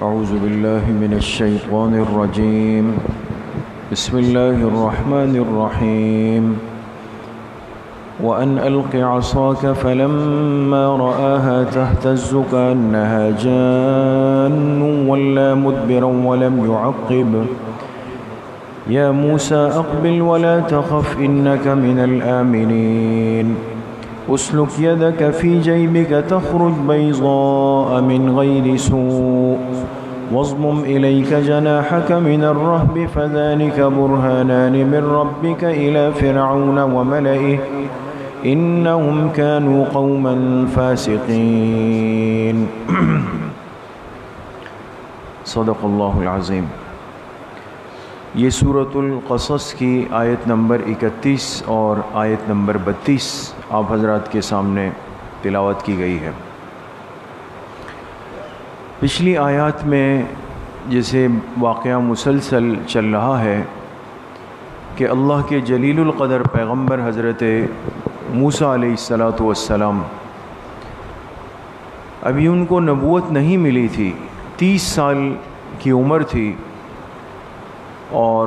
اعوذ باللہ من الشیطان الرجیم بسم اللہ الرحمن الرحیم وَأَنْ أَلْقِ عَصَاكَ فَلَمَّا رَآهَا تَهْتَزُّ كَأَنَّهَا جَانٌّ وَلَّى مُدْبِرًا وَلَمْ يُعَقِّبْ يَا مُوسَى أَقْبِلْ وَلَا تَخَفْ إِنَّكَ مِنَ الْآمِنِينَ اسلك يدك في جيبك تخرج بيضاء من غير سوء واضمم إليك جناحك من الرهب فذلك برهانان من ربك إلى فرعون وملئه إنهم كانوا قوما فاسقين صدق اللہ العظیم۔ یہ سورۃ القصص کی آیت نمبر 31 اور آیت نمبر 32 آپ حضرات کے سامنے تلاوت کی گئی ہے۔ پچھلی آیات میں جیسے واقعہ مسلسل چل رہا ہے کہ اللہ کے جلیل القدر پیغمبر حضرت موسیٰ علیہ السلام ابھی ان کو نبوت نہیں ملی تھی، 30 سال کی عمر تھی، اور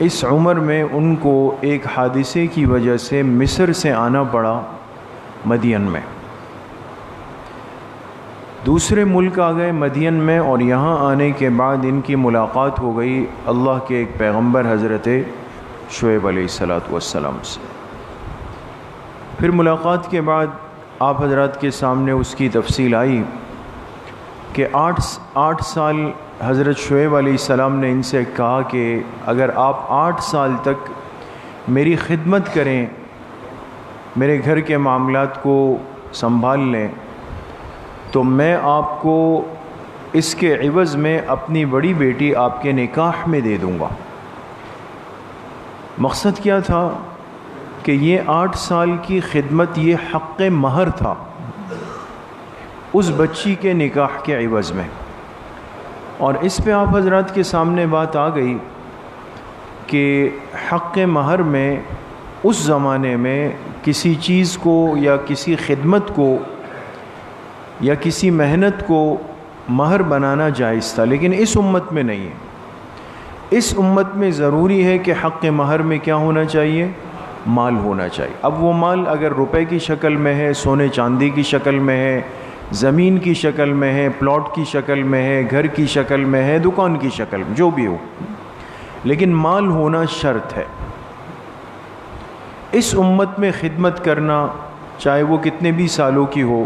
اس عمر میں ان کو ایک حادثے کی وجہ سے مصر سے آنا پڑا مدین میں، دوسرے ملک آ گئے مدین میں، اور یہاں آنے کے بعد ان کی ملاقات ہو گئی اللہ کے ایک پیغمبر حضرت شعیب علیہ السلام سے۔ پھر ملاقات کے بعد آپ حضرات کے سامنے اس کی تفصیل آئی کہ 8 سال حضرت شعیب علیہ السلام نے ان سے کہا کہ اگر آپ 8 سال تک میری خدمت کریں، میرے گھر کے معاملات کو سنبھال لیں، تو میں آپ کو اس کے عوض میں اپنی بڑی بیٹی آپ کے نکاح میں دے دوں گا۔ مقصد کیا تھا کہ یہ 8 سال کی خدمت یہ حق مہر تھا اس بچی کے نکاح کے عوض میں۔ اور اس پہ آپ حضرات کے سامنے بات آ گئی کہ حق مہر میں اس زمانے میں کسی چیز کو یا کسی خدمت کو یا کسی محنت کو مہر بنانا جائز تھا، لیکن اس امت میں نہیں ہے۔ اس امت میں ضروری ہے کہ حق مہر میں کیا ہونا چاہیے؟ مال ہونا چاہیے۔ اب وہ مال اگر روپے کی شکل میں ہے، سونے چاندی کی شکل میں ہے، زمین کی شکل میں ہے، پلاٹ کی شکل میں ہے، گھر کی شکل میں ہے، دکان کی شکل میں، جو بھی ہو، لیکن مال ہونا شرط ہے۔ اس امت میں خدمت کرنا چاہے وہ کتنے بھی سالوں کی ہو،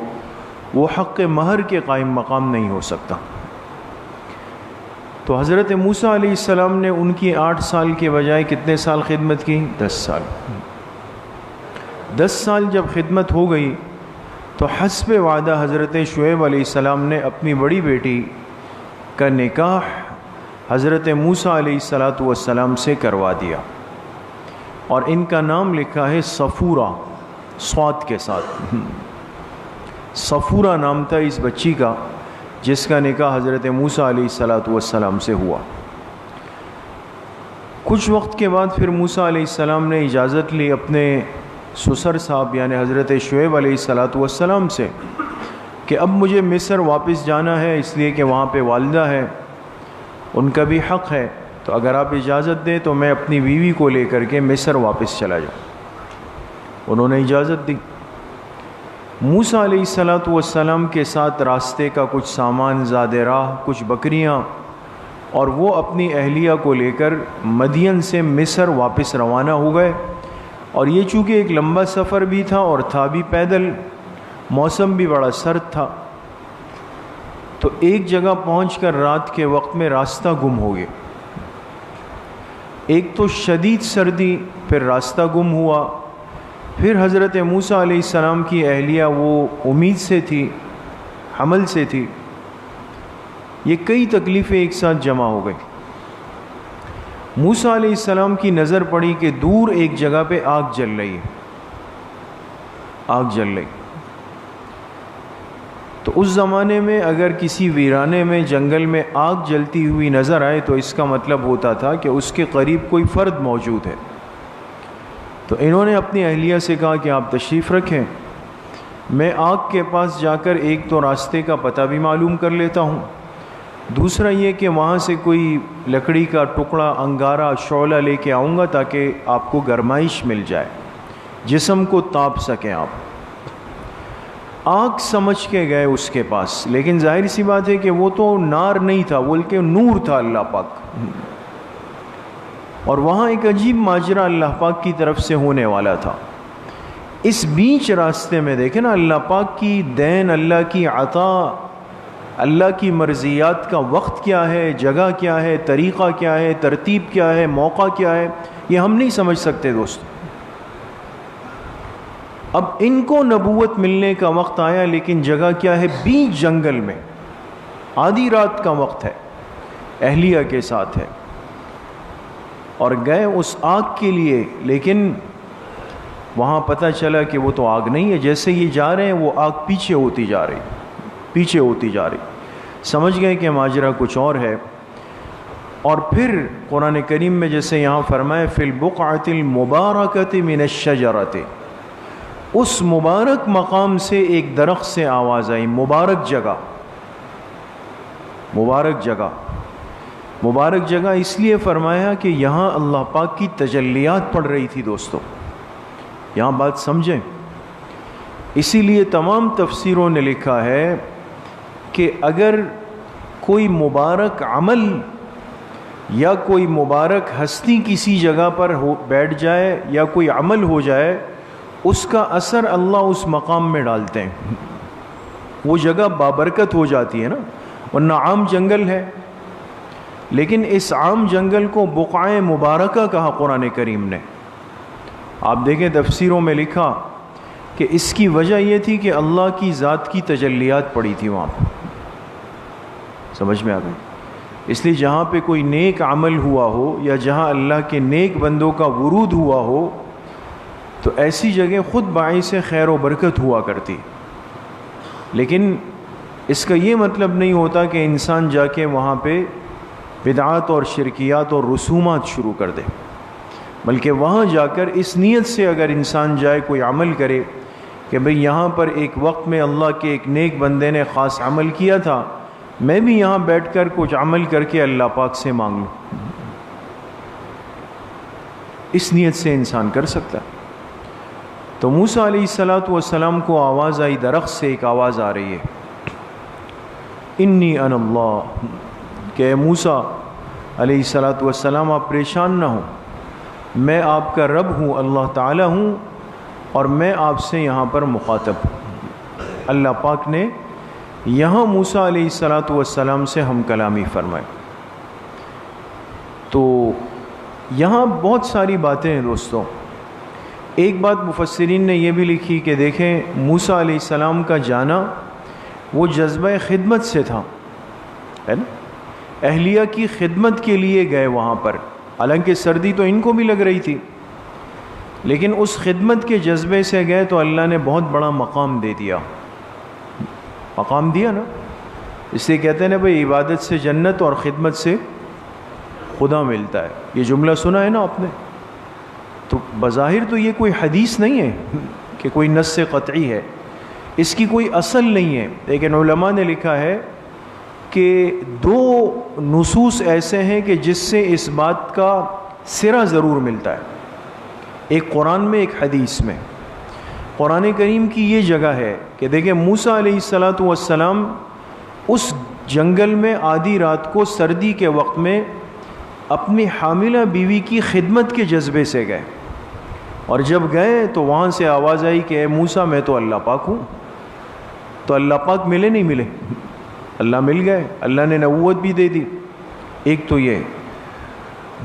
وہ حق مہر کے قائم مقام نہیں ہو سکتا۔ تو حضرت موسیٰ علیہ السلام نے ان کی 8 سال کے بجائے کتنے سال خدمت کی؟ 10 سال۔ 10 سال جب خدمت ہو گئی تو حسب وعدہ حضرت شعیب علیہ السلام نے اپنی بڑی بیٹی کا نکاح حضرت موسیٰ علیہ السلام سے کروا دیا، اور ان کا نام لکھا ہے صفورہ، صاد کے ساتھ۔ صفورہ نام تھا اس بچی کا، جس کا نکاح حضرت موسیٰ علیہ السلام سے ہوا۔ کچھ وقت کے بعد پھر موسیٰ علیہ السلام نے اجازت لی اپنے سسر صاحب یعنی حضرت شعیب علیہ السلام سے کہ اب مجھے مصر واپس جانا ہے، اس لیے کہ وہاں پہ والدہ ہے، ان کا بھی حق ہے، تو اگر آپ اجازت دیں تو میں اپنی بیوی کو لے کر کے مصر واپس چلا جاؤں۔ انہوں نے اجازت دی۔ موسیٰ علیہ السلام کے ساتھ راستے کا کچھ سامان، زاد راہ، کچھ بکریاں، اور وہ اپنی اہلیہ کو لے کر مدین سے مصر واپس روانہ ہو گئے۔ اور یہ چونکہ ایک لمبا سفر بھی تھا اور تھا بھی پیدل، موسم بھی بڑا سرد تھا، تو ایک جگہ پہنچ کر رات کے وقت میں راستہ گم ہو گیا۔ ایک تو شدید سردی، پھر راستہ گم ہوا، پھر حضرت موسیٰ علیہ السلام کی اہلیہ وہ امید سے تھی، حمل سے تھی، یہ کئی تکلیفیں ایک ساتھ جمع ہو گئی۔ موسیٰ علیہ السلام کی نظر پڑی کہ دور ایک جگہ پہ آگ جل رہی ہے، آگ جل رہی۔ تو اس زمانے میں اگر کسی ویرانے میں، جنگل میں آگ جلتی ہوئی نظر آئے تو اس کا مطلب ہوتا تھا کہ اس کے قریب کوئی فرد موجود ہے۔ تو انہوں نے اپنی اہلیہ سے کہا کہ آپ تشریف رکھیں، میں آگ کے پاس جا کر ایک تو راستے کا پتہ بھی معلوم کر لیتا ہوں، دوسرا یہ کہ وہاں سے کوئی لکڑی کا ٹکڑا، انگارہ، شعلہ لے کے آؤں گا تاکہ آپ کو گرمائش مل جائے، جسم کو تاپ سکیں آپ۔ آگ سمجھ کے گئے اس کے پاس، لیکن ظاہر سی بات ہے کہ وہ تو نار نہیں تھا بلکہ نور تھا اللہ پاک، اور وہاں ایک عجیب ماجرا اللہ پاک کی طرف سے ہونے والا تھا۔ اس بیچ راستے میں دیکھیں نا، اللہ پاک کی دین، اللہ کی عطا، اللہ کی مرضیات کا وقت کیا ہے، جگہ کیا ہے، طریقہ کیا ہے، ترتیب کیا ہے، موقع کیا ہے، یہ ہم نہیں سمجھ سکتے دوست۔ اب ان کو نبوت ملنے کا وقت آیا، لیکن جگہ کیا ہے؟ بیچ جنگل میں، آدھی رات کا وقت ہے، اہلیہ کے ساتھ ہے، اور گئے اس آگ کے لیے، لیکن وہاں پتہ چلا کہ وہ تو آگ نہیں ہے، جیسے یہ جا رہے ہیں وہ آگ پیچھے ہوتی جا رہی، پیچھے ہوتی جا رہی، سمجھ گئے کہ ماجرا کچھ اور ہے۔ اور پھر قرآن کریم میں جیسے یہاں فرمائے فی البقعۃ المبارکۃ من الشجرۃ، اس مبارک مقام سے ایک درخت سے آواز آئی، مبارک جگہ، مبارک جگہ، مبارک جگہ اس لیے فرمایا کہ یہاں اللہ پاک کی تجلیات پڑ رہی تھی دوستو، یہاں بات سمجھیں۔ اسی لیے تمام تفسیروں نے لکھا ہے کہ اگر کوئی مبارک عمل یا کوئی مبارک ہستی کسی جگہ پر بیٹھ جائے یا کوئی عمل ہو جائے، اس کا اثر اللہ اس مقام میں ڈالتے ہیں، وہ جگہ بابرکت ہو جاتی ہے نا، ورنہ عام جنگل ہے، لیکن اس عام جنگل کو بقعہ مبارکہ کہا قرآن کریم نے۔ آپ دیکھیں تفسیروں میں لکھا کہ اس کی وجہ یہ تھی کہ اللہ کی ذات کی تجلیات پڑی تھی وہاں پہ، سمجھ میں آ گئی؟ اس لیے جہاں پہ کوئی نیک عمل ہوا ہو یا جہاں اللہ کے نیک بندوں کا ورود ہوا ہو، تو ایسی جگہ خود باعث خیر و برکت ہوا کرتی، لیکن اس کا یہ مطلب نہیں ہوتا کہ انسان جا کے وہاں پہ بدعات اور شرکیات اور رسومات شروع کر دے، بلکہ وہاں جا کر اس نیت سے اگر انسان جائے، کوئی عمل کرے کہ بھئی یہاں پر ایک وقت میں اللہ کے ایک نیک بندے نے خاص عمل کیا تھا، میں بھی یہاں بیٹھ کر کچھ عمل کر کے اللہ پاک سے مانگ لوں، اس نیت سے انسان کر سکتا ہے۔ تو موسیٰ علیہ السلام کو آواز آئی، درخت سے ایک آواز آ رہی ہے، انی انا اللہ، کہ اے موسیٰ علیہ السلام آپ پریشان نہ ہوں، میں آپ کا رب ہوں، اللہ تعالی ہوں، اور میں آپ سے یہاں پر مخاطب ہوں۔ اللہ پاک نے یہاں موسیٰ علیہ السلام سے ہم کلامی فرمائے۔ تو یہاں بہت ساری باتیں ہیں دوستوں۔ ایک بات مفسرین نے یہ بھی لکھی کہ دیکھیں موسیٰ علیہ السلام کا جانا وہ جذبہ خدمت سے تھا، ہے نا، اہلیہ کی خدمت کے لیے گئے وہاں پر، حالانکہ سردی تو ان کو بھی لگ رہی تھی، لیکن اس خدمت کے جذبے سے گئے تو اللہ نے بہت بڑا مقام دے دیا، مقام دیا نا۔ اس لیے کہتے ہیں نا بھئی عبادت سے جنت اور خدمت سے خدا ملتا ہے، یہ جملہ سنا ہے نا آپ نے؟ تو بظاہر تو یہ کوئی حدیث نہیں ہے کہ کوئی نص قطعی ہے، اس کی کوئی اصل نہیں ہے، لیکن علماء نے لکھا ہے کہ دو نصوص ایسے ہیں کہ جس سے اس بات کا سرا ضرور ملتا ہے، ایک قرآن میں ایک حدیث میں۔ قرآن کریم کی یہ جگہ ہے کہ دیکھیں موسیٰ علیہ السلام اس جنگل میں آدھی رات کو سردی کے وقت میں اپنی حاملہ بیوی کی خدمت کے جذبے سے گئے، اور جب گئے تو وہاں سے آواز آئی کہ اے موسیٰ میں تو اللہ پاک ہوں۔ تو اللہ پاک ملے نہیں ملے؟ اللہ مل گئے، اللہ نے نبوت بھی دے دی۔ ایک تو یہ،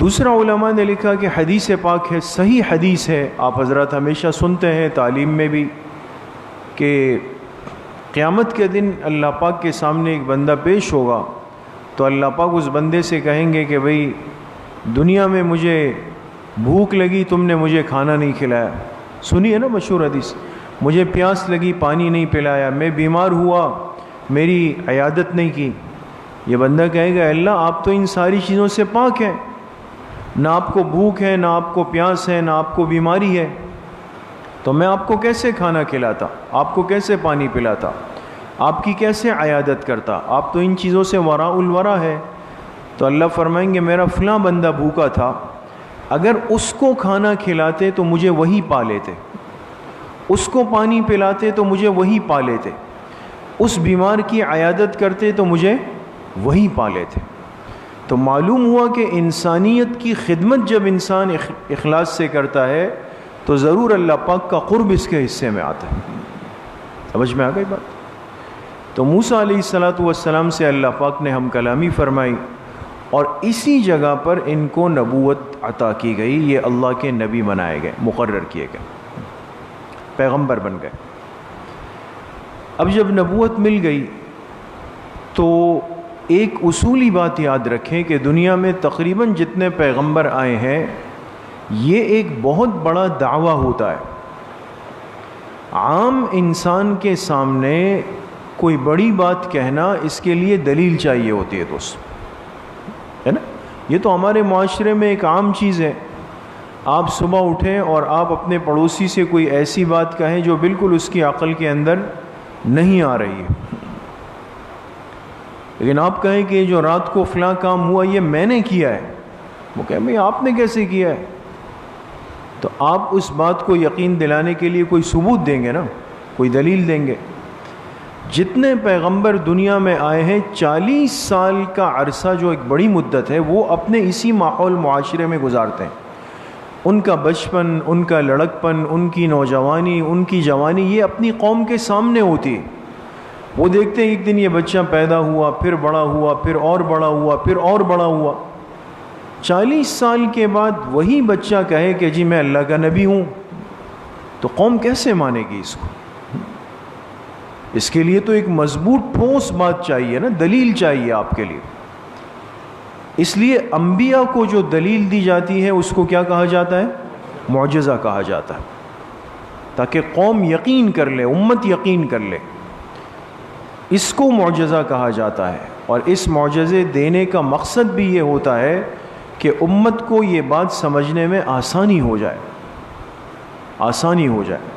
دوسرا علماء نے لکھا کہ حدیث پاک ہے، صحیح حدیث ہے، آپ حضرات ہمیشہ سنتے ہیں تعلیم میں بھی، کہ قیامت کے دن اللہ پاک کے سامنے ایک بندہ پیش ہوگا تو اللہ پاک اس بندے سے کہیں گے کہ بھئی دنیا میں مجھے بھوک لگی، تم نے مجھے کھانا نہیں کھلایا، سنی ہے نا مشہور حدیث، مجھے پیاس لگی، پانی نہیں پلایا، میں بیمار ہوا، میری عیادت نہیں کی۔ یہ بندہ کہے گا اللہ آپ تو ان ساری چیزوں سے پاک ہیں، نہ آپ کو بھوک ہے، نہ آپ کو پیاس ہے، نہ آپ کو بیماری ہے، تو میں آپ کو کیسے کھانا کھلاتا، آپ کو کیسے پانی پلاتا؟ آپ کی کیسے عیادت کرتا؟ آپ تو ان چیزوں سے وراء الورا ہے۔ تو اللہ فرمائیں گے میرا فلاں بندہ بھوکا تھا، اگر اس کو کھانا کھلاتے تو مجھے وہی پا لیتے، اس کو پانی پلاتے تو مجھے وہی پا لیتے، اس بیمار کی عیادت کرتے تو مجھے وہی پا لیتے۔ تو معلوم ہوا کہ انسانیت کی خدمت جب انسان اخلاص سے کرتا ہے تو ضرور اللہ پاک کا قرب اس کے حصے میں آتا ہے۔ سمجھ میں آ گئی بات؟ تو موسیٰ علیہ السلام سے اللہ پاک نے ہم کلامی فرمائی، اور اسی جگہ پر ان کو نبوت عطا کی گئی، یہ اللہ کے نبی بنائے گئے، مقرر کیے گئے، پیغمبر بن گئے۔ اب جب نبوت مل گئی تو ایک اصولی بات یاد رکھیں کہ دنیا میں تقریباً جتنے پیغمبر آئے ہیں یہ ایک بہت بڑا دعویٰ ہوتا ہے۔ عام انسان کے سامنے کوئی بڑی بات کہنا، اس کے لیے دلیل چاہیے ہوتی ہے دوست، ہے نا؟ یہ تو ہمارے معاشرے میں ایک عام چیز ہے، آپ صبح اٹھیں اور آپ اپنے پڑوسی سے کوئی ایسی بات کہیں جو بالکل اس کی عقل کے اندر نہیں آ رہی ہے، لیکن آپ کہیں کہ جو رات کو فلاں کام ہوا یہ میں نے کیا ہے، وہ کہیں بھئی آپ نے کیسے کیا ہے؟ تو آپ اس بات کو یقین دلانے کے لیے کوئی ثبوت دیں گے نا، کوئی دلیل دیں گے۔ جتنے پیغمبر دنیا میں آئے ہیں 40 سال کا عرصہ جو ایک بڑی مدت ہے وہ اپنے اسی ماحول معاشرے میں گزارتے ہیں۔ ان کا بچپن، ان کا لڑکپن، ان کی نوجوانی، ان کی جوانی یہ اپنی قوم کے سامنے ہوتی ہے۔ وہ دیکھتے ہیں ایک دن یہ بچہ پیدا ہوا، پھر بڑا ہوا، پھر اور بڑا ہوا، پھر اور بڑا ہوا۔ 40 سال کے بعد وہی بچہ کہے کہ جی میں اللہ کا نبی ہوں، تو قوم کیسے مانے گی اس کو؟ اس کے لیے تو ایک مضبوط ٹھوس بات چاہیے نا، دلیل چاہیے آپ کے لیے۔ اس لیے انبیاء کو جو دلیل دی جاتی ہے اس کو کیا کہا جاتا ہے؟ معجزہ کہا جاتا ہے، تاکہ قوم یقین کر لے، امت یقین کر لے، اس کو معجزہ کہا جاتا ہے۔ اور اس معجزے دینے کا مقصد بھی یہ ہوتا ہے کہ امت کو یہ بات سمجھنے میں آسانی ہو جائے، آسانی ہو جائے۔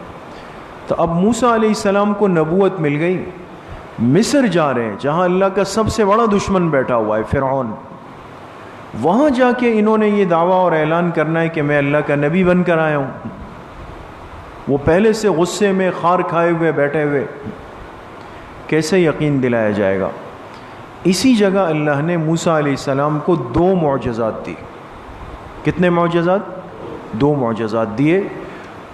تو اب موسیٰ علیہ السلام کو نبوت مل گئی، مصر جا رہے ہیں جہاں اللہ کا سب سے بڑا دشمن بیٹھا ہوا ہے فرعون، وہاں جا کے انہوں نے یہ دعویٰ اور اعلان کرنا ہے کہ میں اللہ کا نبی بن کر آیا ہوں۔ وہ پہلے سے غصے میں خار کھائے ہوئے بیٹھے ہوئے، کیسے یقین دلایا جائے گا؟ اسی جگہ اللہ نے موسیٰ علیہ السلام کو 2 معجزات دی۔ کتنے معجزات؟ 2 معجزات دیے۔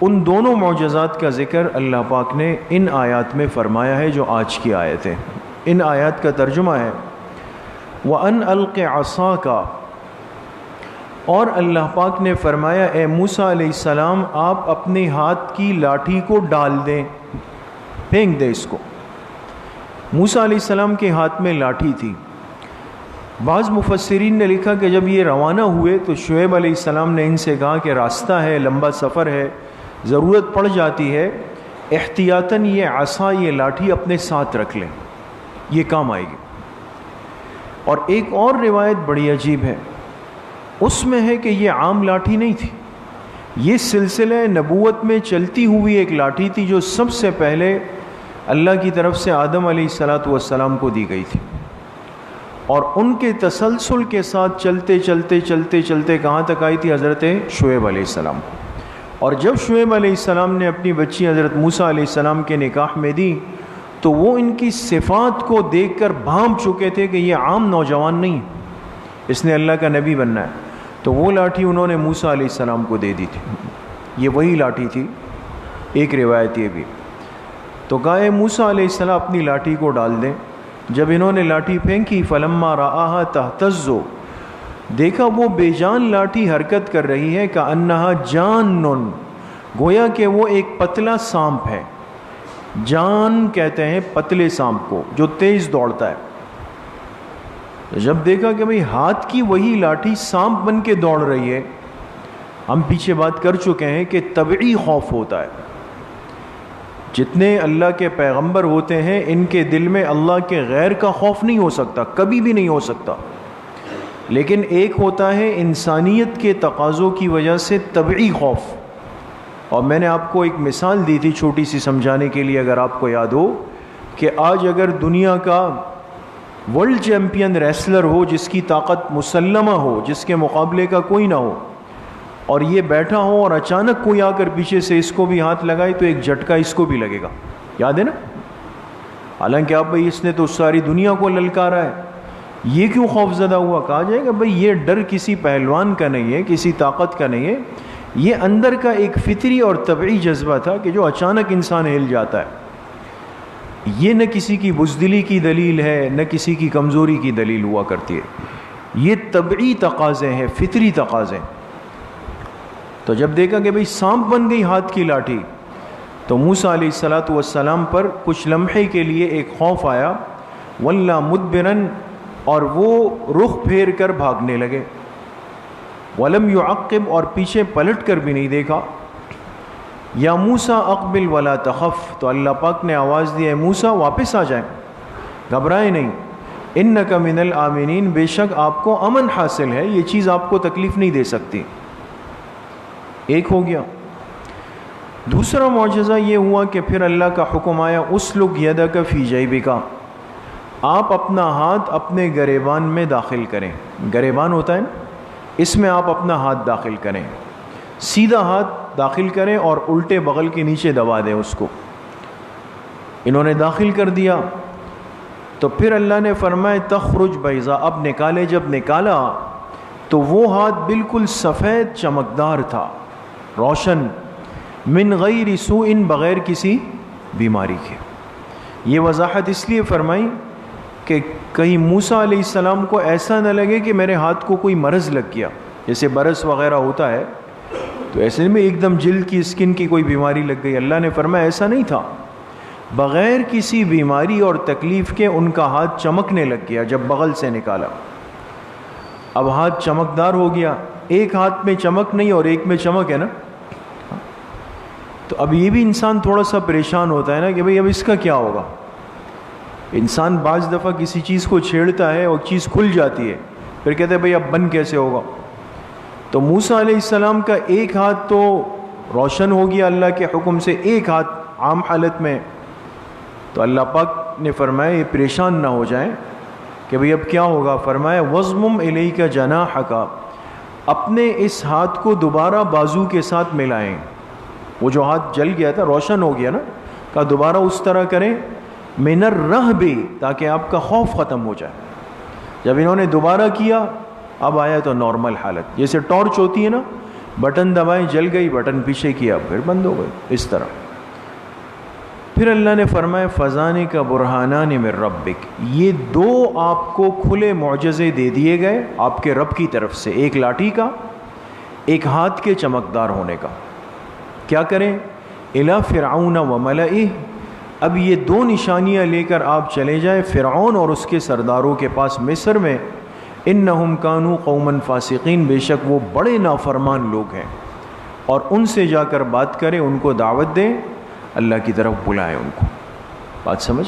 ان دونوں معجزات کا ذکر اللہ پاک نے ان آیات میں فرمایا ہے جو آج کی آیت ہے۔ ان آیات کا ترجمہ ہے وَأَنْ أَلْقِ عَصَاكَ، اور اللہ پاک نے فرمایا اے موسیٰ علیہ السلام آپ اپنے ہاتھ کی لاٹھی کو ڈال دیں، پھینک دیں اس کو۔ موسیٰ علیہ السلام کے ہاتھ میں لاٹھی تھی۔ بعض مفسرین نے لکھا کہ جب یہ روانہ ہوئے تو شعیب علیہ السلام نے ان سے کہا کہ راستہ ہے، لمبا سفر ہے، ضرورت پڑ جاتی ہے، احتیاطاً یہ عصا، یہ لاٹھی اپنے ساتھ رکھ لیں، یہ کام آئے گی۔ اور ایک اور روایت بڑی عجیب ہے، اس میں ہے کہ یہ عام لاٹھی نہیں تھی، یہ سلسلہ نبوت میں چلتی ہوئی ایک لاٹھی تھی جو سب سے پہلے اللہ کی طرف سے آدم علیہ السلام کو دی گئی تھی، اور ان کے تسلسل کے ساتھ چلتے چلتے چلتے چلتے کہاں تک آئی تھی؟ حضرت شعیب علیہ السلام۔ اور جب شعیب علیہ السلام نے اپنی بچی حضرت موسیٰ علیہ السلام کے نکاح میں دی تو وہ ان کی صفات کو دیکھ کر بھانپ چکے تھے کہ یہ عام نوجوان نہیں، اس نے اللہ کا نبی بننا ہے، تو وہ لاٹھی انہوں نے موسیٰ علیہ السلام کو دے دی تھی۔ یہ وہی لاٹھی تھی، ایک روایت یہ بھی۔ تو کہا اے موسیٰ علیہ السلام اپنی لاٹھی کو ڈال دیں۔ جب انہوں نے لاٹھی پھینکی فلما رآہا تہتز، دیکھا وہ بے جان لاٹھی حرکت کر رہی ہے، کأنہا جان، گویا کہ وہ ایک پتلا سانپ ہے۔ جان کہتے ہیں پتلے سانپ کو جو تیز دوڑتا ہے۔ جب دیکھا کہ بھئی ہاتھ کی وہی لاٹھی سانپ بن کے دوڑ رہی ہے، ہم پیچھے بات کر چکے ہیں کہ طبعی خوف ہوتا ہے۔ جتنے اللہ کے پیغمبر ہوتے ہیں ان کے دل میں اللہ کے غیر کا خوف نہیں ہو سکتا، کبھی بھی نہیں ہو سکتا، لیکن ایک ہوتا ہے انسانیت کے تقاضوں کی وجہ سے طبعی خوف۔ اور میں نے آپ کو ایک مثال دی تھی چھوٹی سی سمجھانے کے لیے، اگر آپ کو یاد ہو، کہ آج اگر دنیا کا ورلڈ چیمپئن ریسلر ہو جس کی طاقت مسلمہ ہو، جس کے مقابلے کا کوئی نہ ہو، اور یہ بیٹھا ہو اور اچانک کوئی آ کر پیچھے سے اس کو بھی ہاتھ لگائے تو ایک جھٹکا اس کو بھی لگے گا، یاد ہے نا؟ حالانکہ آپ بھائی اس نے تو ساری دنیا کو للکارا ہے، یہ کیوں خوف زدہ ہوا؟ کہا جائے گا بھائی یہ ڈر کسی پہلوان کا نہیں ہے، کسی طاقت کا نہیں ہے، یہ اندر کا ایک فطری اور طبعی جذبہ تھا کہ جو اچانک انسان ہل جاتا ہے۔ یہ نہ کسی کی بزدلی کی دلیل ہے، نہ کسی کی کمزوری کی دلیل ہوا کرتی ہے، یہ طبعی تقاضے ہیں، فطری تقاضے۔ تو جب دیکھا کہ بھئی سانپ بن گئی ہاتھ کی لاٹھی، تو موسیٰ علیہ السلام پر کچھ لمحے کے لیے ایک خوف آیا، وَلَّا مُدْبِرًا، اور وہ رخ پھیر کر بھاگنے لگے، وَلَمْ يُعَقِّبْ، اور پیچھے پلٹ کر بھی نہیں دیکھا۔ یا موسیٰ اقبل ولا تخف، تو اللہ پاک نے آواز دی، اے موسیٰ واپس آ جائیں، گھبرائیں نہیں، انک من الآمنین، بے شک آپ کو امن حاصل ہے، یہ چیز آپ کو تکلیف نہیں دے سکتی۔ ایک ہو گیا۔ دوسرا معجزہ یہ ہوا کہ پھر اللہ کا حکم آیا، اسلک یدک فی جیبک، آپ اپنا ہاتھ اپنے گریبان میں داخل کریں، گریبان ہوتا ہے نا، اس میں آپ اپنا ہاتھ داخل کریں، سیدھا ہاتھ داخل کریں اور الٹے بغل کے نیچے دبا دیں اس کو۔ انہوں نے داخل کر دیا تو پھر اللہ نے فرمایا تخرج بیضاء، اب نکالے، جب نکالا تو وہ ہاتھ بالکل سفید چمکدار تھا، روشن، من غیر سوء، بغیر کسی بیماری کے۔ یہ وضاحت اس لیے فرمائی کہ کہیں موسیٰ علیہ السلام کو ایسا نہ لگے کہ میرے ہاتھ کو کوئی مرض لگ گیا، جیسے برس وغیرہ ہوتا ہے تو ایسے میں ایک دم جلد کی اسکن کی کوئی بیماری لگ گئی۔ اللہ نے فرمایا ایسا نہیں تھا، بغیر کسی بیماری اور تکلیف کے ان کا ہاتھ چمکنے لگ گیا جب بغل سے نکالا۔ اب ہاتھ چمکدار ہو گیا، ایک ہاتھ میں چمک نہیں اور ایک میں چمک ہے نا، تو اب یہ بھی انسان تھوڑا سا پریشان ہوتا ہے نا کہ بھئی اب اس کا کیا ہوگا۔ انسان بعض دفعہ کسی چیز کو چھیڑتا ہے اور چیز کھل جاتی ہے، پھر کہتے ہیں بھئی اب بند کیسے ہوگا۔ تو موسیٰ علیہ السلام کا ایک ہاتھ تو روشن ہو گیا اللہ کے حکم سے، ایک ہاتھ عام حالت میں، تو اللہ پاک نے فرمایا یہ پریشان نہ ہو جائیں کہ بھئی اب کیا ہوگا۔ فرمایا وَضْمُمْ إِلَيْكَ جَنَاحَكَ، اپنے اس ہاتھ کو دوبارہ بازو کے ساتھ ملائیں، وہ جو ہاتھ جل گیا تھا روشن ہو گیا نا، کہا دوبارہ اس طرح کریں، مِنَ الرَّهْبِ، تاکہ آپ کا خوف ختم ہو جائے۔ جب انہوں نے دوبارہ کیا اب آیا تو نارمل حالت، جیسے ٹارچ ہوتی ہے نا، بٹن دبائیں جل گئی، بٹن پیچھے کیا پھر بند ہو گئی، اس طرح۔ پھر اللہ نے فرمایا فَذَانِكَ بُرْهَانَانِ مِن رَبِّكَ، یہ دو آپ کو کھلے معجزے دے دیے گئے آپ کے رب کی طرف سے، ایک لاٹھی کا، ایک ہاتھ کے چمکدار ہونے کا۔ کیا کریں؟ إِلَى فِرْعَوْنَ وَمَلَئِهِ، اب یہ دو نشانیاں لے کر آپ چلے جائیں فرعون اور اس کے سرداروں کے پاس مصر میں، انہم کانوا قوما فاسقین، بے شک وہ بڑے نافرمان لوگ ہیں، اور ان سے جا کر بات کریں، ان کو دعوت دیں، اللہ کی طرف بلائیں ان کو۔ بات سمجھ؟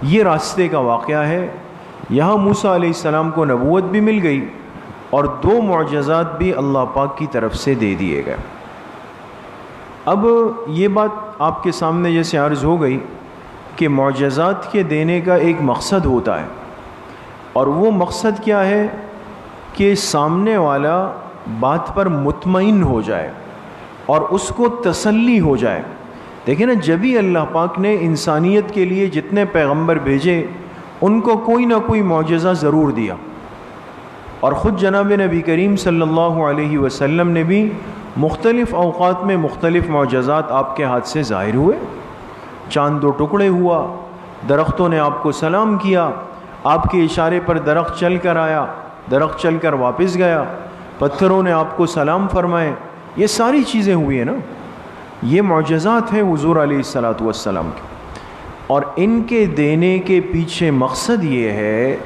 یہ راستے کا واقعہ ہے۔ یہاں موسیٰ علیہ السلام کو نبوت بھی مل گئی اور دو معجزات بھی اللہ پاک کی طرف سے دے دیے گئے۔ اب یہ بات آپ کے سامنے جیسے عرض ہو گئی کہ معجزات کے دینے کا ایک مقصد ہوتا ہے، اور وہ مقصد کیا ہے کہ سامنے والا بات پر مطمئن ہو جائے اور اس کو تسلی ہو جائے۔ دیکھیں نا، جبھی اللہ پاک نے انسانیت کے لیے جتنے پیغمبر بھیجے ان کو کوئی نہ کوئی معجزہ ضرور دیا، اور خود جناب نبی کریم صلی اللہ علیہ وسلم نے بھی مختلف اوقات میں مختلف معجزات آپ کے ہاتھ سے ظاہر ہوئے۔ چاند دو ٹکڑے ہوا، درختوں نے آپ کو سلام کیا، آپ کے اشارے پر درخت چل کر آیا، درخت چل کر واپس گیا، پتھروں نے آپ کو سلام فرمائے، یہ ساری چیزیں ہوئی ہیں نا، یہ معجزات ہیں حضور علیہ السلام کے، اور ان کے دینے کے پیچھے مقصد یہ ہے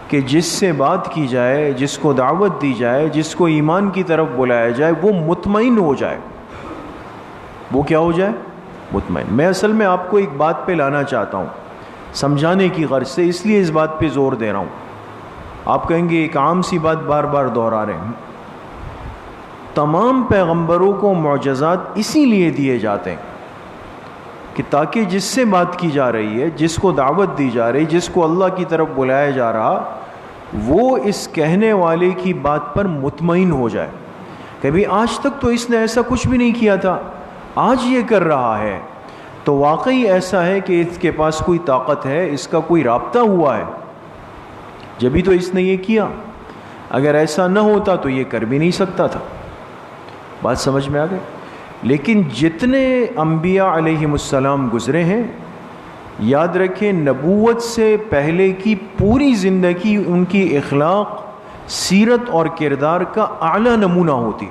کہ جس سے بات کی جائے، جس کو دعوت دی جائے، جس کو ایمان کی طرف بلایا جائے، وہ مطمئن ہو جائے۔ وہ کیا ہو جائے؟ مطمئن۔ میں اصل میں آپ کو ایک بات پہ لانا چاہتا ہوں سمجھانے کی غرض سے، اس لیے اس بات پہ زور دے رہا ہوں۔ آپ کہیں گے ایک عام سی بات بار بار دہرا رہے ہیں۔ تمام پیغمبروں کو معجزات اسی لیے دیے جاتے ہیں کہ تاکہ جس سے بات کی جا رہی ہے، جس کو دعوت دی جا رہی، جس کو اللہ کی طرف بلایا جا رہا، وہ اس کہنے والے کی بات پر مطمئن ہو جائے کہ بھی آج تک تو اس نے ایسا کچھ بھی نہیں کیا تھا، آج یہ کر رہا ہے تو واقعی ایسا ہے کہ اس کے پاس کوئی طاقت ہے، اس کا کوئی رابطہ ہوا ہے، جبھی تو اس نے یہ کیا، اگر ایسا نہ ہوتا تو یہ کر بھی نہیں سکتا تھا۔ بات سمجھ میں آ گئی؟ لیکن جتنے انبیاء علیہم السلام گزرے ہیں، یاد رکھیں نبوت سے پہلے کی پوری زندگی ان کی اخلاق، سیرت اور کردار کا اعلیٰ نمونہ ہوتی،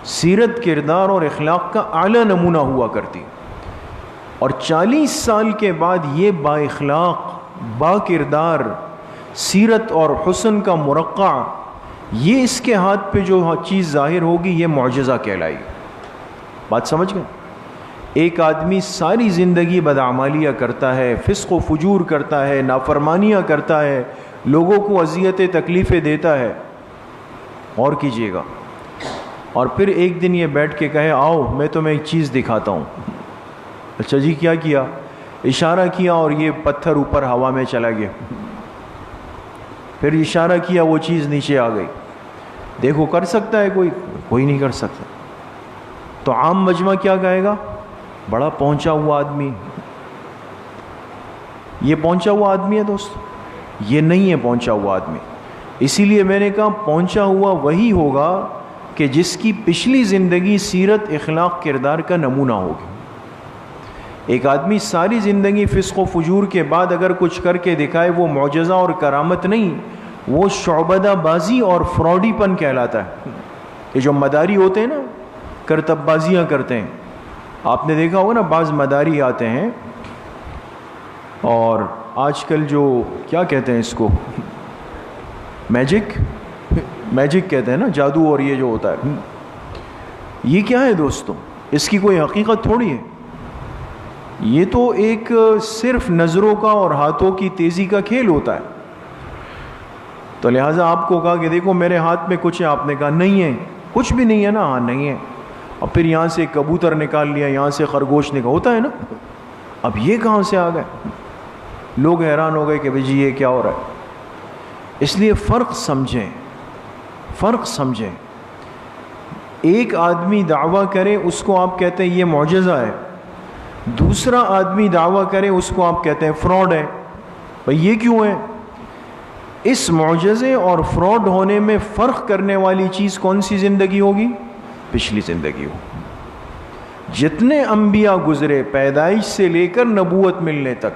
سیرت، کردار اور اخلاق کا اعلیٰ نمونہ ہوا کرتی، اور 40 سال کے بعد یہ با اخلاق، با کردار، سیرت اور حسن کا مرقع، یہ اس کے ہاتھ پہ جو چیز ظاہر ہوگی یہ معجزہ کہلائے گی۔ بات سمجھ گئے؟ ایک آدمی ساری زندگی بدعمالیاں کرتا ہے، فسق و فجور کرتا ہے، نافرمانیاں کرتا ہے، لوگوں کو اذیتیں تکلیفیں دیتا ہے، اور کیجیے گا، اور پھر ایک دن یہ بیٹھ کے کہے آؤ میں تمہیں ایک چیز دکھاتا ہوں۔ اچھا جی کیا کیا؟ اشارہ کیا اور یہ پتھر اوپر ہوا میں چلا گیا، پھر اشارہ کیا وہ چیز نیچے آ گئی۔ دیکھو کر سکتا ہے کوئی نہیں کر سکتا۔ تو عام مجمع کیا کہے گا؟ بڑا پہنچا ہوا آدمی، یہ پہنچا ہوا آدمی ہے دوست، یہ نہیں ہے پہنچا ہوا آدمی۔ اسی لیے میں نے کہا پہنچا ہوا وہی ہوگا کہ جس کی پچھلی زندگی سیرت، اخلاق، کردار کا نمونہ ہوگی۔ ایک آدمی ساری زندگی فسق و فجور کے بعد اگر کچھ کر کے دکھائے، وہ معجزہ اور کرامت نہیں، وہ شعبدہ بازی اور فراڈی پن کہلاتا ہے۔ یہ جو مداری ہوتے ہیں نا، کرتب بازیاں کرتے ہیں، آپ نے دیکھا ہوگا نا، بعض مداری آتے ہیں اور آج کل جو کیا کہتے ہیں اس کو، میجک کہتے ہیں نا، جادو اور یہ جو ہوتا ہے، یہ کیا ہے دوستوں؟ اس کی کوئی حقیقت تھوڑی ہے، یہ تو ایک صرف نظروں کا اور ہاتھوں کی تیزی کا کھیل ہوتا ہے۔ تو لہٰذا آپ کو کہا کہ دیکھو میرے ہاتھ میں کچھ ہے، آپ نے کہا نہیں ہے، کچھ بھی نہیں ہے نا، ہاں نہیں ہے، اور پھر یہاں سے کبوتر نکال لیا، یہاں سے خرگوش نکال، ہوتا ہے نا، اب یہ کہاں سے آ گئے؟ لوگ حیران ہو گئے کہ بھئی جی یہ کیا ہو رہا ہے۔ اس لیے فرق سمجھیں، ایک آدمی دعویٰ کرے اس کو آپ کہتے ہیں یہ معجزہ ہے، دوسرا آدمی دعویٰ کرے اس کو آپ کہتے ہیں فراڈ ہے۔ بھئی یہ کیوں ہے؟ اس معجزے اور فراڈ ہونے میں فرق کرنے والی چیز کون سی زندگی ہوگی؟ پچھلی زندگی ہو۔ جتنے انبیاء گزرے پیدائش سے لے کر نبوت ملنے تک،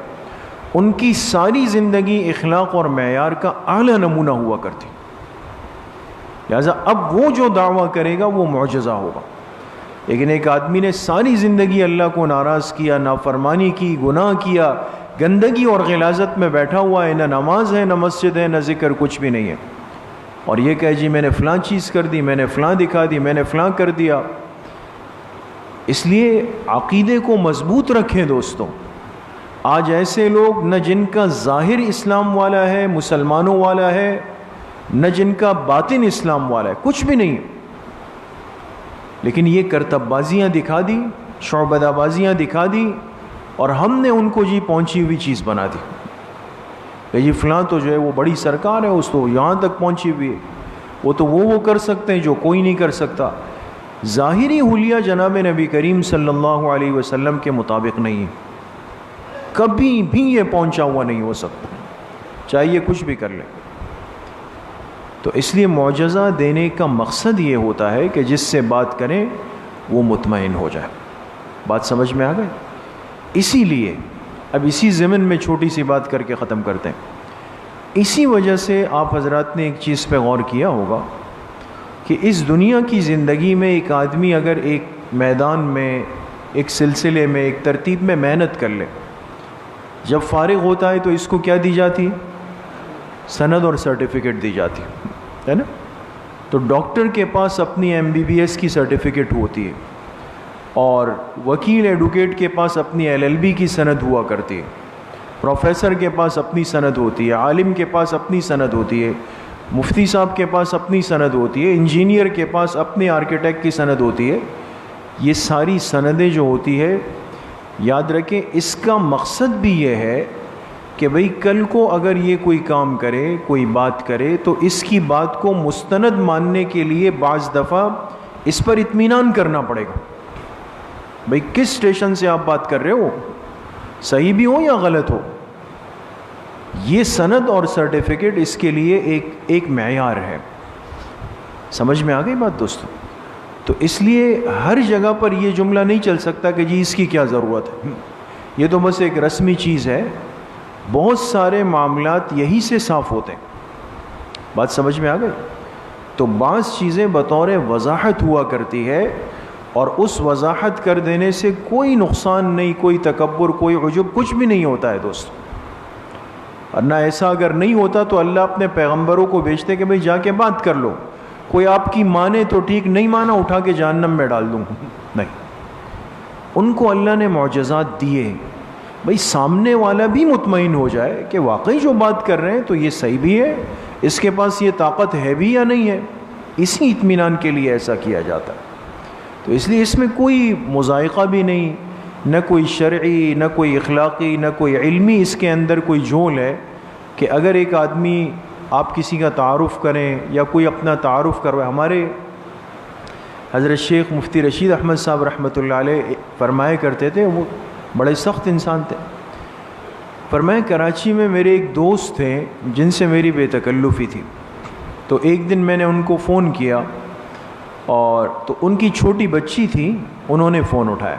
ان کی ساری زندگی اخلاق اور معیار کا اعلیٰ نمونہ ہوا کرتی، لہذا اب وہ جو دعویٰ کرے گا وہ معجزہ ہوگا۔ لیکن ایک آدمی نے ساری زندگی اللہ کو ناراض کیا، نافرمانی کی، گناہ کیا، گندگی اور غلاظت میں بیٹھا ہوا ہے، نہ نماز ہے، نہ مسجد ہے، نہ ذکر، کچھ بھی نہیں ہے، اور یہ کہے جی میں نے فلاں چیز کر دی، میں نے فلاں دکھا دی، میں نے فلاں کر دیا۔ اس لیے عقیدے کو مضبوط رکھیں دوستوں۔ آج ایسے لوگ نہ جن کا ظاہر اسلام والا ہے، مسلمانوں والا ہے، نہ جن کا باطن اسلام والا ہے، کچھ بھی نہیں، لیکن یہ کرتب بازیاں دکھا دی، شعبدہ بازیاں دکھا دی، اور ہم نے ان کو جی پہنچی ہوئی چیز بنا دی کہ جی فلاں تو جو ہے وہ بڑی سرکار ہے، اس تو یہاں تک پہنچی ہوئی ہے، وہ تو وہ کر سکتے ہیں جو کوئی نہیں کر سکتا۔ ظاہری حلیہ جناب نبی کریم صلی اللہ علیہ وسلم کے مطابق نہیں ہے، کبھی بھی یہ پہنچا ہوا نہیں ہو سکتا، چاہے یہ کچھ بھی کر لے۔ تو اس لیے معجزہ دینے کا مقصد یہ ہوتا ہے کہ جس سے بات کریں وہ مطمئن ہو جائے۔ بات سمجھ میں آ گئی؟ اسی لیے اب اسی ضمن میں چھوٹی سی بات کر کے ختم کرتے ہیں۔ اسی وجہ سے آپ حضرات نے ایک چیز پہ غور کیا ہوگا کہ اس دنیا کی زندگی میں ایک آدمی اگر ایک میدان میں، ایک سلسلے میں، ایک ترتیب میں محنت کر لے، جب فارغ ہوتا ہے تو اس کو کیا دی جاتی؟ سند اور سرٹیفکیٹ دی جاتی ہے نا۔ تو ڈاکٹر کے پاس اپنی MBBS کی سرٹیفکیٹ ہوتی ہے، اور وکیل ایڈوکیٹ کے پاس اپنی LLB کی سند ہوا کرتی ہے، پروفیسر کے پاس اپنی سند ہوتی ہے، عالم کے پاس اپنی سند ہوتی ہے، مفتی صاحب کے پاس اپنی سند ہوتی ہے، انجینئر کے پاس اپنی آرکیٹیکٹ کی سند ہوتی ہے، یہ ساری سندیں جو ہوتی ہے یاد رکھیں اس کا مقصد بھی یہ ہے کہ بھئی کل کو اگر یہ کوئی کام کرے کوئی بات کرے تو اس کی بات کو مستند ماننے کے لیے بعض دفعہ اس پر اطمینان کرنا پڑے گا. بھئی کس اسٹیشن سے آپ بات کر رہے ہو, صحیح بھی ہو یا غلط ہو, یہ سند اور سرٹیفکیٹ اس کے لیے ایک معیار ہے. سمجھ میں آ گئی بات دوستو؟ تو اس لیے ہر جگہ پر یہ جملہ نہیں چل سکتا کہ جی اس کی کیا ضرورت ہے, یہ تو بس ایک رسمی چیز ہے. بہت سارے معاملات یہی سے صاف ہوتے ہیں. بات سمجھ میں آ گئی؟ تو بعض چیزیں بطور وضاحت ہوا کرتی ہے اور اس وضاحت کر دینے سے کوئی نقصان نہیں, کوئی تکبر, کوئی عجب, کچھ بھی نہیں ہوتا ہے دوستو. ورنہ ایسا اگر نہیں ہوتا تو اللہ اپنے پیغمبروں کو بھیجتے کہ بھئی جا کے بات کر لو, کوئی آپ کی مانے تو ٹھیک, نہیں مانا اٹھا کے جہنم میں ڈال دوں. نہیں, ان کو اللہ نے معجزات دیے بھئی سامنے والا بھی مطمئن ہو جائے کہ واقعی جو بات کر رہے ہیں تو یہ صحیح بھی ہے, اس کے پاس یہ طاقت ہے بھی یا نہیں ہے. اسی اطمینان کے لیے ایسا کیا جاتا ہے. تو اس لیے اس میں کوئی مذائقہ بھی نہیں, نہ کوئی شرعی, نہ کوئی اخلاقی, نہ کوئی علمی اس کے اندر کوئی جھول ہے کہ اگر ایک آدمی آپ کسی کا تعارف کریں یا کوئی اپنا تعارف کروائے. ہمارے حضرت شیخ مفتی رشید احمد صاحب رحمۃ اللہ علیہ فرمایا کرتے تھے, وہ بڑے سخت انسان تھے. فرمایا کراچی میں میرے ایک دوست تھے جن سے میری بے تکلفی تھی. تو ایک دن میں نے ان کو فون کیا اور تو ان کی چھوٹی بچی تھی, انہوں نے فون اٹھایا.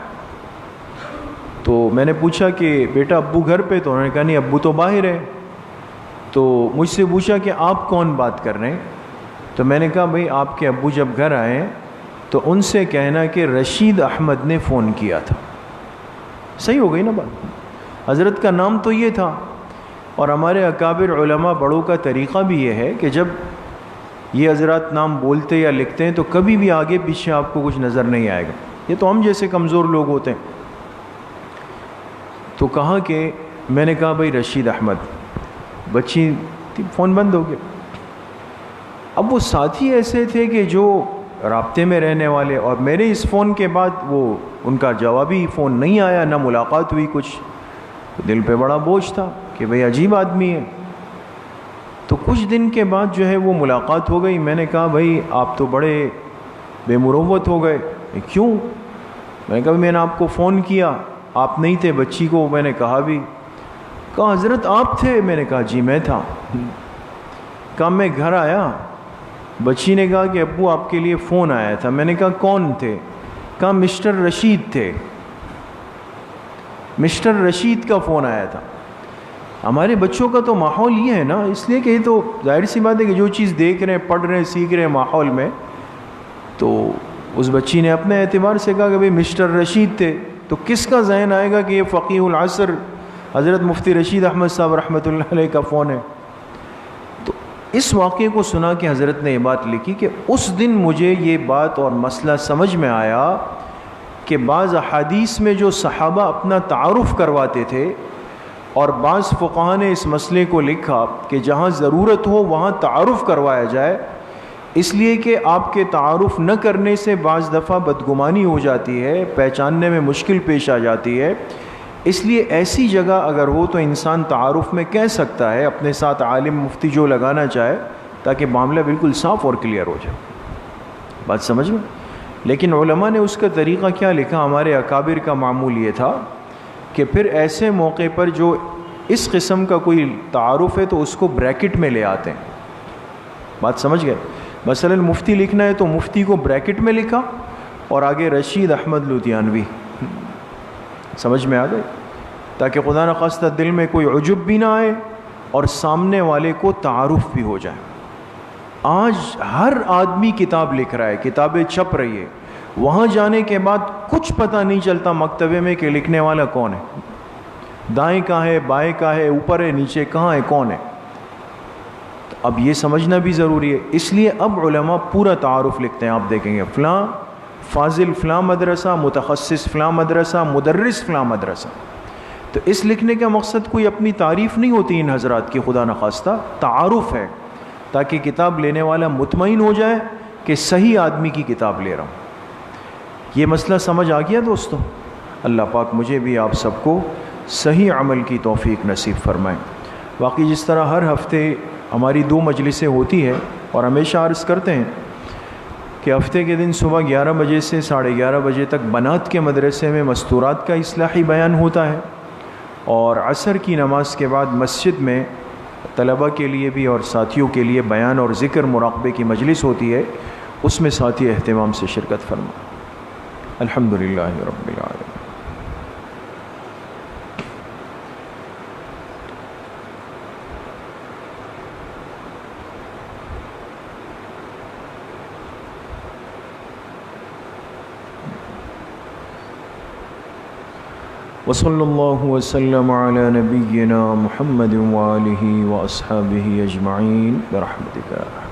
تو میں نے پوچھا کہ بیٹا ابو گھر پہ؟ تو انہوں نے کہا نہیں ابو تو باہر ہے. تو مجھ سے پوچھا کہ آپ کون بات کر رہے ہیں؟ تو میں نے کہا بھئی آپ کے ابو جب گھر آئیں تو ان سے کہنا کہ رشید احمد نے فون کیا تھا. صحیح ہو گئی نا بات؟ حضرت کا نام تو یہ تھا. اور ہمارے اکابر علماء بڑوں کا طریقہ بھی یہ ہے کہ جب یہ حضرات نام بولتے یا لکھتے ہیں تو کبھی بھی آگے پیچھے آپ کو کچھ نظر نہیں آئے گا. یہ تو ہم جیسے کمزور لوگ ہوتے ہیں. تو کہا کہ میں نے کہا بھئی رشید احمد, بچی فون بند ہو گیا. اب وہ ساتھی ایسے تھے کہ جو رابطے میں رہنے والے, اور میرے اس فون کے بعد وہ ان کا جوابی فون نہیں آیا, نہ ملاقات ہوئی کچھ. دل پہ بڑا بوجھ تھا کہ بھئی عجیب آدمی ہے. تو کچھ دن کے بعد جو ہے وہ ملاقات ہو گئی. میں نے کہا بھئی آپ تو بڑے بے مروت ہو گئے. کیوں؟ میں نے کہا میں نے آپ کو فون کیا, آپ نہیں تھے. بچی کو میں نے کہا بھی, کہا حضرت آپ تھے؟ میں نے کہا جی میں تھا. کہا میں گھر آیا, بچی نے کہا کہ ابو آپ کے لیے فون آیا تھا. میں نے کہا کون تھے؟ کہا مسٹر رشید تھے. مسٹر رشید کا فون آیا تھا. ہمارے بچوں کا تو ماحول یہ ہے نا, اس لیے کہ یہ تو ظاہر سی بات ہے کہ جو چیز دیکھ رہے ہیں, پڑھ رہے ہیں, سیکھ رہے ہیں ماحول میں, تو اس بچی نے اپنے اعتبار سے کہا کہ بھئی مسٹر رشید تھے. تو کس کا ذہن آئے گا کہ یہ فقیہ العصر حضرت مفتی رشید احمد صاحب رحمۃ اللہ علیہ کا فون ہے؟ تو اس واقعے کو سنا کہ حضرت نے یہ بات لکھی کہ اس دن مجھے یہ بات اور مسئلہ سمجھ میں آیا کہ بعض احادیث میں جو صحابہ اپنا تعارف کرواتے تھے, اور بعض فقہاء نے اس مسئلے کو لکھا کہ جہاں ضرورت ہو وہاں تعارف کروایا جائے, اس لیے کہ آپ کے تعارف نہ کرنے سے بعض دفعہ بدگمانی ہو جاتی ہے, پہچاننے میں مشکل پیش آ جاتی ہے. اس لیے ایسی جگہ اگر ہو تو انسان تعارف میں کہہ سکتا ہے اپنے ساتھ عالم مفتی جو لگانا چاہے, تاکہ معاملہ بالکل صاف اور کلیئر ہو جائے. بات سمجھ میں؟ لیکن علماء نے اس کا طریقہ کیا لکھا, ہمارے اکابر کا معمول یہ تھا کہ پھر ایسے موقع پر جو اس قسم کا کوئی تعارف ہے تو اس کو بریکٹ میں لے آتے ہیں. بات سمجھ گئے؟ مثلا مفتی لکھنا ہے تو مفتی کو بریکٹ میں لکھا اور آگے رشید احمد لدھیانوی. سمجھ میں آ گئے؟ تاکہ خدا نخواستہ دل میں کوئی عجب بھی نہ آئے اور سامنے والے کو تعارف بھی ہو جائے. آج ہر آدمی کتاب لکھ رہا ہے, کتابیں چھپ رہی ہے, وہاں جانے کے بعد کچھ پتہ نہیں چلتا مکتبے میں کہ لکھنے والا کون ہے, دائیں کہاں ہے, بائیں کہاں ہے, اوپر ہے, نیچے کہاں ہے, کون ہے. تو اب یہ سمجھنا بھی ضروری ہے. اس لیے اب علماء پورا تعارف لکھتے ہیں. آپ دیکھیں گے فلاں فاضل فلاں مدرسہ, متخصص فلاں مدرسہ, مدرس فلاں مدرسہ. تو اس لکھنے کا مقصد کوئی اپنی تعریف نہیں ہوتی ان حضرات کی, خدا نخواستہ تعارف ہے, تاکہ کتاب لینے والا مطمئن ہو جائے کہ صحیح آدمی کی کتاب لے رہا ہوں. یہ مسئلہ سمجھ آ گیا دوستوں؟ اللہ پاک مجھے بھی آپ سب کو صحیح عمل کی توفیق نصیب فرمائیں۔ باقی جس طرح ہر ہفتے ہماری 2 مجلسیں ہوتی ہے، اور ہمیشہ عرض کرتے ہیں کہ ہفتے کے دن صبح 11 بجے سے 11:30 بجے تک بنات کے مدرسے میں مستورات کا اصلاحی بیان ہوتا ہے، اور عصر کی نماز کے بعد مسجد میں طلبہ کے لیے بھی اور ساتھیوں کے لیے بیان اور ذکر مراقبے کی مجلس ہوتی ہے، اس میں ساتھی اہتمام سے شرکت فرمائیں۔ الحمدللہ رب العالمین۔ وصلی اللہ وسلم علی نبینا محمد وآلہ واصحابہ اجمعین برحمتک۔